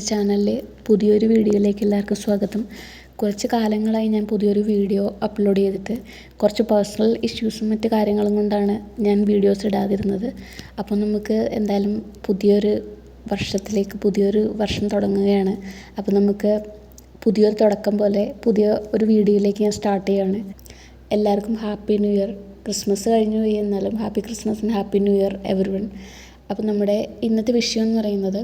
ചാനലിൽ പുതിയൊരു വീഡിയോയിലേക്ക് എല്ലാവർക്കും സ്വാഗതം. കുറച്ച് കാലങ്ങളായി ഞാൻ പുതിയൊരു വീഡിയോ അപ്ലോഡ് ചെയ്തിട്ട് കുറച്ച് പേഴ്സണൽ ഇഷ്യൂസും മറ്റ് കാര്യങ്ങളും കൊണ്ടാണ് ഞാൻ വീഡിയോസ് ഇടാതിരുന്നത്. അപ്പോൾ നമുക്ക് എന്തായാലും പുതിയൊരു വർഷം തുടങ്ങുകയാണ്. അപ്പോൾ നമുക്ക് പുതിയൊരു തുടക്കം പോലെ പുതിയ ഒരു വീഡിയോയിലേക്ക് ഞാൻ സ്റ്റാർട്ട് ചെയ്യുകയാണ്. എല്ലാവർക്കും ഹാപ്പി ന്യൂ ഇയർ. ക്രിസ്മസ് കഴിഞ്ഞു പോയി, എന്നാലും happy Christmas and happy new year everyone. അപ്പോൾ നമ്മുടെ ഇന്നത്തെ വിഷയം എന്ന് പറയുന്നത്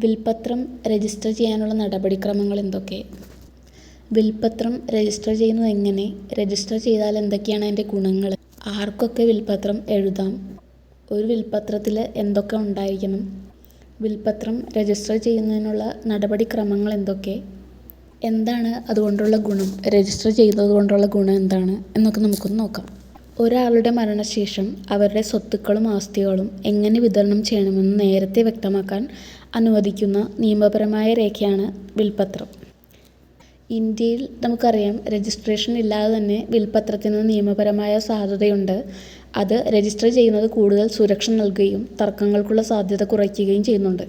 വിൽപ്പത്രം രജിസ്റ്റർ ചെയ്യാനുള്ള നടപടിക്രമങ്ങൾ എന്തൊക്കെ, വിൽപ്പത്രം രജിസ്റ്റർ ചെയ്യുന്നത് എങ്ങനെ, രജിസ്റ്റർ ചെയ്താൽ എന്തൊക്കെയാണ് അതിൻ്റെ ഗുണങ്ങൾ, ആർക്കൊക്കെ വിൽപ്പത്രം എഴുതാം, ഒരു വിൽപ്പത്രത്തിൽ എന്തൊക്കെ ഉണ്ടായിരിക്കണം, വിൽപ്പത്രം രജിസ്റ്റർ ചെയ്യുന്നതിനുള്ള നടപടിക്രമങ്ങൾ എന്തൊക്കെ, എന്താണ് അതുകൊണ്ടുള്ള ഗുണം, രജിസ്റ്റർ ചെയ്യുന്നത് കൊണ്ടുള്ള ഗുണം എന്താണ് എന്നൊക്കെ നമുക്കൊന്ന് നോക്കാം. ഒരാളുടെ മരണശേഷം അവരുടെ സ്വത്തുക്കളും ആസ്തികളും എങ്ങനെ വിതരണം ചെയ്യണമെന്ന് നേരത്തെ വ്യക്തമാക്കാൻ അനുവദിക്കുന്ന നിയമപരമായ രേഖയാണ് വിൽപ്പത്രം. ഇന്ത്യയിൽ നമുക്കറിയാം, രജിസ്ട്രേഷൻ ഇല്ലാതെ തന്നെ വിൽപ്പത്രത്തിന് നിയമപരമായ സാധുതയുണ്ട്. അത് രജിസ്റ്റർ ചെയ്യുന്നത് കൂടുതൽ സുരക്ഷ നൽകുകയും തർക്കങ്ങൾക്കുള്ള സാധ്യത കുറയ്ക്കുകയും ചെയ്യുന്നുണ്ട്.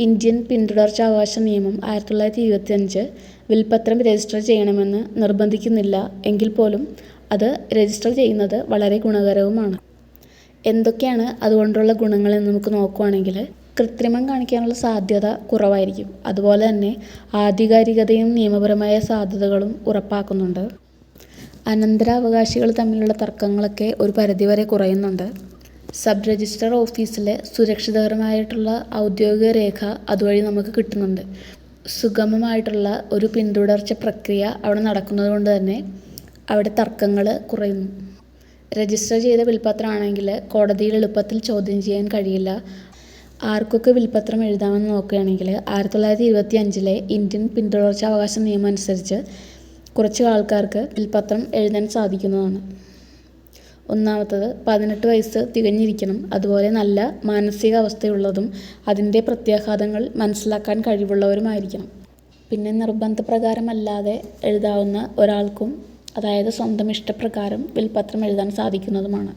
ഇന്ത്യൻ പിന്തുടർച്ചാവകാശ നിയമം 1925 വിൽപ്പത്രം രജിസ്റ്റർ ചെയ്യണമെന്ന് നിർബന്ധിക്കുന്നില്ല. എങ്കിൽ പോലും അത് രജിസ്റ്റർ ചെയ്യുന്നത് വളരെ ഗുണകരവുമാണ്. എന്തൊക്കെയാണ് അതുകൊണ്ടുള്ള ഗുണങ്ങളെന്ന് നമുക്ക് നോക്കുകയാണെങ്കിൽ, കൃത്രിമം കാണിക്കാനുള്ള സാധ്യത കുറവായിരിക്കും. അതുപോലെ തന്നെ ആധികാരികതയും നിയമപരമായ സാധ്യതകളും ഉറപ്പാക്കുന്നുണ്ട്. അനന്തരാവകാശികൾ തമ്മിലുള്ള തർക്കങ്ങളൊക്കെ ഒരു പരിധിവരെ കുറയുന്നുണ്ട്. സബ് രജിസ്റ്റർ ഓഫീസിൽ സുരക്ഷിതകരമായിട്ടുള്ള ഔദ്യോഗിക രേഖ അതുവഴി നമുക്ക് കിട്ടുന്നുണ്ട്. സുഗമമായിട്ടുള്ള ഒരു പിന്തുടർച്ച പ്രക്രിയ അവിടെ നടക്കുന്നത് കൊണ്ട് തന്നെ അവിടെ തർക്കങ്ങൾ കുറയുന്നു. രജിസ്റ്റർ ചെയ്ത വിൽപ്പത്രമാണെങ്കിൽ കോടതിയിൽ എളുപ്പത്തിൽ ചോദ്യം ചെയ്യാൻ കഴിയില്ല. ആർക്കൊക്കെ വിൽപ്പത്രം എഴുതാമെന്ന് നോക്കുകയാണെങ്കിൽ 1925 ഇന്ത്യൻ പിന്തുടർച്ചാവകാശ നിയമം അനുസരിച്ച് കുറച്ച് ആൾക്കാർക്ക് വിൽപ്പത്രം എഴുതാൻ സാധിക്കുന്നതാണ്. ഒന്നാമത്തത് 18 വയസ്സ് തികഞ്ഞിരിക്കണം. അതുപോലെ നല്ല മാനസികാവസ്ഥയുള്ളതും അതിൻ്റെ പ്രത്യാഘാതങ്ങൾ മനസ്സിലാക്കാൻ കഴിവുള്ളവരുമായിരിക്കണം. പിന്നെ നിർബന്ധപ്രകാരമല്ലാതെ എഴുതാവുന്ന ഒരാൾക്കും, അതായത് സ്വന്തം ഇഷ്ടപ്രകാരം വിൽപ്പത്രം എഴുതാൻ സാധിക്കുന്നതുമാണ്.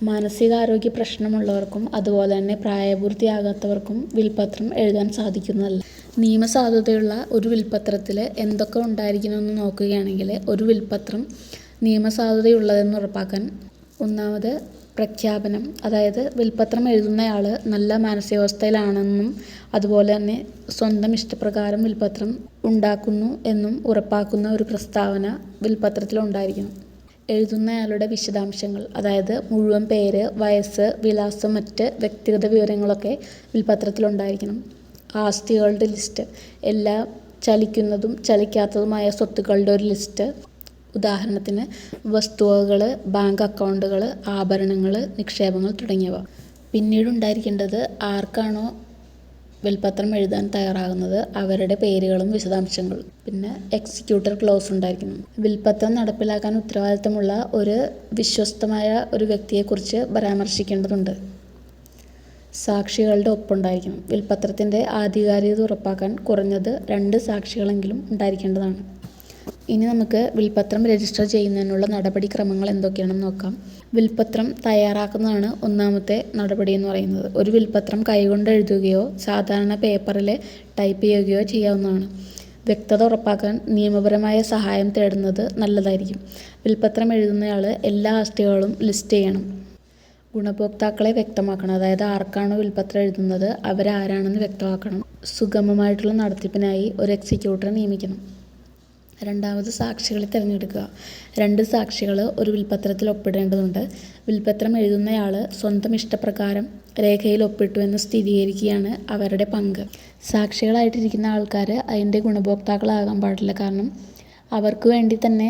മാനസികാരോഗ്യ പ്രശ്നമുള്ളവർക്കും അതുപോലെ തന്നെ പ്രായപൂർത്തിയാകാത്തവർക്കും വിൽപ്പത്രം എഴുതാൻ സാധിക്കുന്നതല്ല. നിയമസാധുതയുള്ള ഒരു വിൽപ്പത്രത്തിൽ എന്തൊക്കെ ഉണ്ടായിരിക്കണമെന്ന് നോക്കുകയാണെങ്കിൽ, ഒരു വിൽപ്പത്രം നിയമസാധുതയുള്ളതെന്ന് ഉറപ്പാക്കാൻ ഒന്നാമത് പ്രഖ്യാപനം, അതായത് വിൽപ്പത്രം എഴുതുന്നയാൾ നല്ല മാനസികാവസ്ഥയിലാണെന്നും അതുപോലെ തന്നെ സ്വന്തം ഇഷ്ടപ്രകാരം വിൽപ്പത്രം ഉണ്ടാക്കുന്നു എന്നും ഉറപ്പാക്കുന്ന ഒരു പ്രസ്താവന വിൽപ്പത്രത്തിലുണ്ടായിരിക്കണം. എഴുതുന്നയാളുടെ വിശദാംശങ്ങൾ, അതായത് മുഴുവൻ പേര്, വയസ്സ്, വിലാസം, മറ്റ് വ്യക്തിഗത വിവരങ്ങളൊക്കെ വിൽപ്പത്രത്തിലുണ്ടായിരിക്കണം. ആസ്തികളുടെ ലിസ്റ്റ്, എല്ലാ ചലിക്കുന്നതും ചലിക്കാത്തതുമായ സ്വത്തുക്കളുടെ ഒരു ലിസ്റ്റ്, ഉദാഹരണത്തിന് വസ്തുവകകൾ, ബാങ്ക് അക്കൗണ്ടുകൾ, ആഭരണങ്ങൾ, നിക്ഷേപങ്ങൾ തുടങ്ങിയവ. പിന്നീട് ഉണ്ടായിരിക്കേണ്ടത് ആർക്കാണോ വിൽപ്പത്രം എഴുതാൻ തയ്യാറാകുന്നത് അവരുടെ പേരുകളും വിശദാംശങ്ങളും. പിന്നെ എക്സിക്യൂട്ടർ ക്ലോസ് ഉണ്ടായിരിക്കണം. വിൽപ്പത്രം നടപ്പിലാക്കാൻ ഉത്തരവാദിത്തമുള്ള ഒരു വിശ്വസ്തമായ ഒരു വ്യക്തിയെക്കുറിച്ച് പരാമർശിക്കേണ്ടതുണ്ട്. സാക്ഷികളുടെ ഒപ്പുണ്ടായിരിക്കണം. വിൽപ്പത്രത്തിൻ്റെ ആധികാരികത ഉറപ്പാക്കാൻ കുറഞ്ഞത് 2 സാക്ഷികളെങ്കിലും ഉണ്ടായിരിക്കേണ്ടതാണ്. ഇനി നമുക്ക് വിൽപ്പത്രം രജിസ്റ്റർ ചെയ്യുന്നതിനുള്ള നടപടിക്രമങ്ങൾ എന്തൊക്കെയാണെന്ന് നോക്കാം. വിൽപ്പത്രം തയ്യാറാക്കുന്നതാണ് ഒന്നാമത്തെ നടപടി എന്ന് പറയുന്നത്. ഒരു വിൽപ്പത്രം കൈകൊണ്ട് എഴുതുകയോ സാധാരണ പേപ്പറിൽ ടൈപ്പ് ചെയ്യുകയോ ചെയ്യാവുന്നതാണ്. വ്യക്തത ഉറപ്പാക്കാൻ നിയമപരമായ സഹായം തേടുന്നത് നല്ലതായിരിക്കും. വിൽപ്പത്രം എഴുതുന്നയാൾ എല്ലാ ആസ്തികളും ലിസ്റ്റ് ചെയ്യണം. ഗുണഭോക്താക്കളെ വ്യക്തമാക്കണം, അതായത് ആർക്കാണോ വിൽപ്പത്രം എഴുതുന്നത് അവരാരാണെന്ന് വ്യക്തമാക്കണം. സുഗമമായിട്ടുള്ള നടത്തിപ്പിനായി ഒരു എക്സിക്യൂട്ടറെ നിയമിക്കണം. രണ്ടാമത് സാക്ഷികളെ തിരഞ്ഞെടുക്കുക. 2 സാക്ഷികൾ ഒരു വിൽപ്പത്രത്തിൽ ഒപ്പിടേണ്ടതുണ്ട്. വിൽപ്പത്രം എഴുതുന്നയാൾ സ്വന്തം ഇഷ്ടപ്രകാരം രേഖയിൽ ഒപ്പിട്ടു എന്ന് സ്ഥിരീകരിക്കുകയാണ് അവരുടെ പങ്ക്. സാക്ഷികളായിട്ടിരിക്കുന്ന ആൾക്കാർ അതിൻ്റെ ഗുണഭോക്താക്കളാകാൻ പാടില്ല. കാരണം അവർക്ക് വേണ്ടി തന്നെ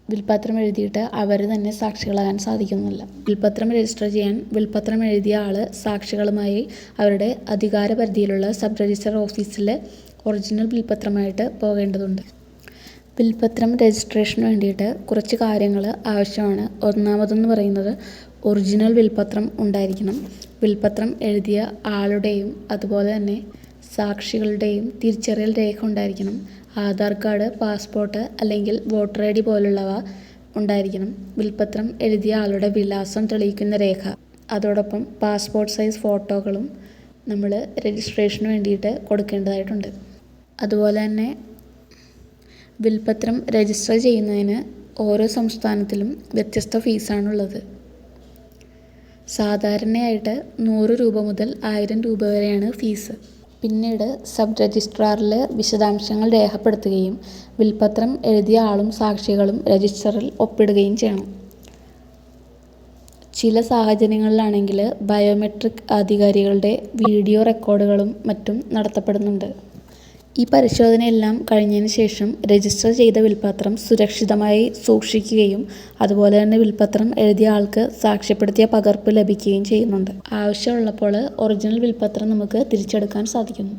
വിൽപ്പത്രം എഴുതിയിട്ട് അവർ തന്നെ സാക്ഷികളാകാൻ സാധിക്കുന്നില്ല. വിൽപ്പത്രം രജിസ്റ്റർ ചെയ്യാൻ വിൽപ്പത്രം എഴുതിയ ആൾ സാക്ഷികളുമായി അവരുടെ അധികാരപരിധിയിലുള്ള സബ് രജിസ്റ്റർ ഓഫീസിൽ ഒറിജിനൽ വിൽപ്പത്രമായിട്ട് പോകേണ്ടതുണ്ട്. വിൽപ്പത്രം രജിസ്ട്രേഷന് വേണ്ടിയിട്ട് കുറച്ച് കാര്യങ്ങൾ ആവശ്യമാണ്. ഒന്നാമതെന്ന് പറയുന്നത് ഒറിജിനൽ വിൽപ്പത്രം ഉണ്ടായിരിക്കണം. വിൽപ്പത്രം എഴുതിയ ആളുടെയും അതുപോലെ തന്നെ സാക്ഷികളുടെയും തിരിച്ചറിയൽ രേഖ ഉണ്ടായിരിക്കണം. ആധാർ കാർഡ്, പാസ്പോർട്ട് അല്ലെങ്കിൽ വോട്ടർ ID പോലുള്ളവ ഉണ്ടായിരിക്കണം. വിൽപ്പത്രം എഴുതിയ ആളുടെ വിലാസം തെളിയിക്കുന്ന രേഖ, അതോടൊപ്പം പാസ്പോർട്ട് സൈസ് ഫോട്ടോകളും നമ്മൾ രജിസ്ട്രേഷന് വേണ്ടിയിട്ട് കൊടുക്കേണ്ടതായിട്ടുണ്ട്. അതുപോലെ തന്നെ വിൽപ്പത്രം രജിസ്റ്റർ ചെയ്യുന്നതിന് ഓരോ സംസ്ഥാനത്തിലും വ്യത്യസ്ത ഫീസാണുള്ളത്. സാധാരണയായിട്ട് 100 രൂപ മുതൽ 1000 രൂപ വരെയാണ് ഫീസ്. പിന്നീട് സബ് രജിസ്ട്രാറിൽ വിശദാംശങ്ങൾ രേഖപ്പെടുത്തുകയും വിൽപ്പത്രം എഴുതിയ ആളും സാക്ഷികളും രജിസ്റ്ററിൽ ഒപ്പിടുകയും ചെയ്യണം. ചില സാഹചര്യങ്ങളിലാണെങ്കിൽ ബയോമെട്രിക് അധികാരികളുടെ വീഡിയോ റെക്കോർഡുകളും മറ്റും നടത്തപ്പെടുന്നുണ്ട്. ഈ പരിശോധനയെല്ലാം കഴിഞ്ഞതിന് ശേഷം രജിസ്റ്റർ ചെയ്ത വിൽപ്പത്രം സുരക്ഷിതമായി സൂക്ഷിക്കുകയും അതുപോലെ തന്നെ വിൽപ്പത്രം എഴുതിയ ആൾക്ക് സാക്ഷ്യപ്പെടുത്തിയ പകർപ്പ് ലഭിക്കുകയും ചെയ്യുന്നുണ്ട്. ആവശ്യമുള്ളപ്പോൾ ഒറിജിനൽ വിൽപ്പത്രം നമുക്ക് തിരിച്ചെടുക്കാൻ സാധിക്കുന്നു.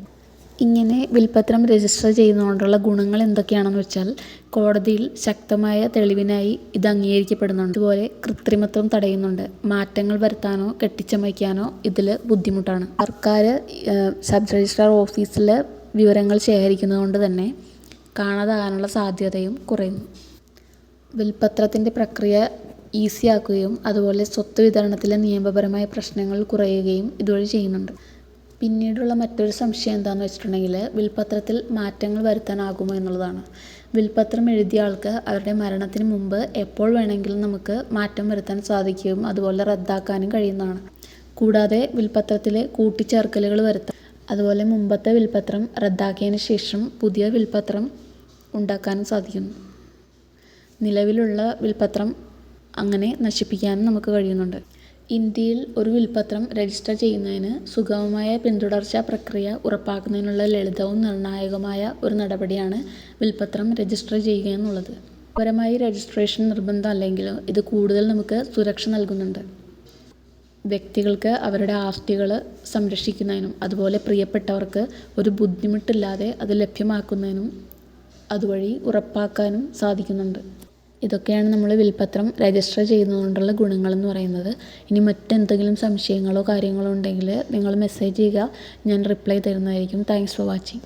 ഇങ്ങനെ വിൽപ്പത്രം രജിസ്റ്റർ ചെയ്യുന്നതുകൊണ്ടുള്ള ഗുണങ്ങൾ എന്തൊക്കെയാണെന്ന് വെച്ചാൽ, കോടതിയിൽ ശക്തമായ തെളിവിനായി ഇത് അംഗീകരിക്കപ്പെടുന്നുണ്ട്. അതുപോലെ കൃത്രിമത്വം തടയുന്നുണ്ട്. മാറ്റങ്ങൾ വരുത്താനോ കെട്ടിച്ചമയ്ക്കാനോ ഇതിൽ ബുദ്ധിമുട്ടാണ്. സർക്കാർ സബ് രജിസ്ട്രാർ ഓഫീസിൽ വിവരങ്ങൾ ശേഖരിക്കുന്നത് കൊണ്ട് തന്നെ കാണാതാകാനുള്ള സാധ്യതയും കുറയുന്നു. വിൽപ്പത്രത്തിൻ്റെ പ്രക്രിയ ഈസിയാക്കുകയും അതുപോലെ സ്വത്ത് വിതരണത്തിലെ നിയമപരമായ പ്രശ്നങ്ങൾ കുറയുകയും ഇതുവഴി ചെയ്യുന്നുണ്ട്. പിന്നീടുള്ള മറ്റൊരു സംശയം എന്താണെന്ന് വെച്ചിട്ടുണ്ടെങ്കിൽ, വിൽപ്പത്രത്തിൽ മാറ്റങ്ങൾ വരുത്താനാകുമോ എന്നുള്ളതാണ്. വിൽപ്പത്രം എഴുതിയ ആൾക്ക് അവരുടെ മരണത്തിന് മുമ്പ് എപ്പോൾ വേണമെങ്കിലും നമുക്ക് മാറ്റം വരുത്താൻ സാധിക്കുകയും അതുപോലെ റദ്ദാക്കാനും കഴിയുന്നതാണ്. കൂടാതെ വിൽപ്പത്രത്തിൽ കൂട്ടിച്ചേർക്കലുകൾ വരുത്താം. അതുപോലെ മുമ്പത്തെ വിൽപ്പത്രം റദ്ദാക്കിയതിന് ശേഷം പുതിയ വിൽപ്പത്രം ഉണ്ടാക്കാനും സാധിക്കുന്നു. നിലവിലുള്ള വിൽപ്പത്രം അങ്ങനെ നശിപ്പിക്കാനും നമുക്ക് കഴിയുന്നുണ്ട്. ഇന്ത്യയിൽ ഒരു വിൽപ്പത്രം രജിസ്റ്റർ ചെയ്യുന്നതിന് സുഗമമായ പിന്തുടർച്ചാ പ്രക്രിയ ഉറപ്പാക്കുന്നതിനുള്ള ലളിതവും നിർണായകമായ ഒരു നടപടിയാണ് വിൽപ്പത്രം രജിസ്റ്റർ ചെയ്യുക എന്നുള്ളത്. പരമായി രജിസ്ട്രേഷൻ നിർബന്ധം അല്ലെങ്കിലും ഇത് കൂടുതൽ നമുക്ക് സുരക്ഷ നൽകുന്നുണ്ട്. വ്യക്തികൾക്ക് അവരുടെ ആസ്തികൾ സംരക്ഷിക്കുന്നതിനും അതുപോലെ പ്രിയപ്പെട്ടവർക്ക് ഒരു ബുദ്ധിമുട്ടില്ലാതെ അത് ലഭ്യമാക്കുന്നതിനും അതുവഴി ഉറപ്പാക്കാനും സാധിക്കുന്നുണ്ട്. ഇതൊക്കെയാണ് നമ്മൾ വിൽപ്പത്രം രജിസ്റ്റർ ചെയ്യുന്നതുകൊണ്ടുള്ള ഗുണങ്ങളെന്ന് പറയുന്നത്. ഇനി മറ്റെന്തെങ്കിലും സംശയങ്ങളോ കാര്യങ്ങളോ ഉണ്ടെങ്കിൽ നിങ്ങൾ മെസ്സേജ് ചെയ്യുക, ഞാൻ റിപ്ലൈ തരുന്നതായിരിക്കും. Thanks for watching.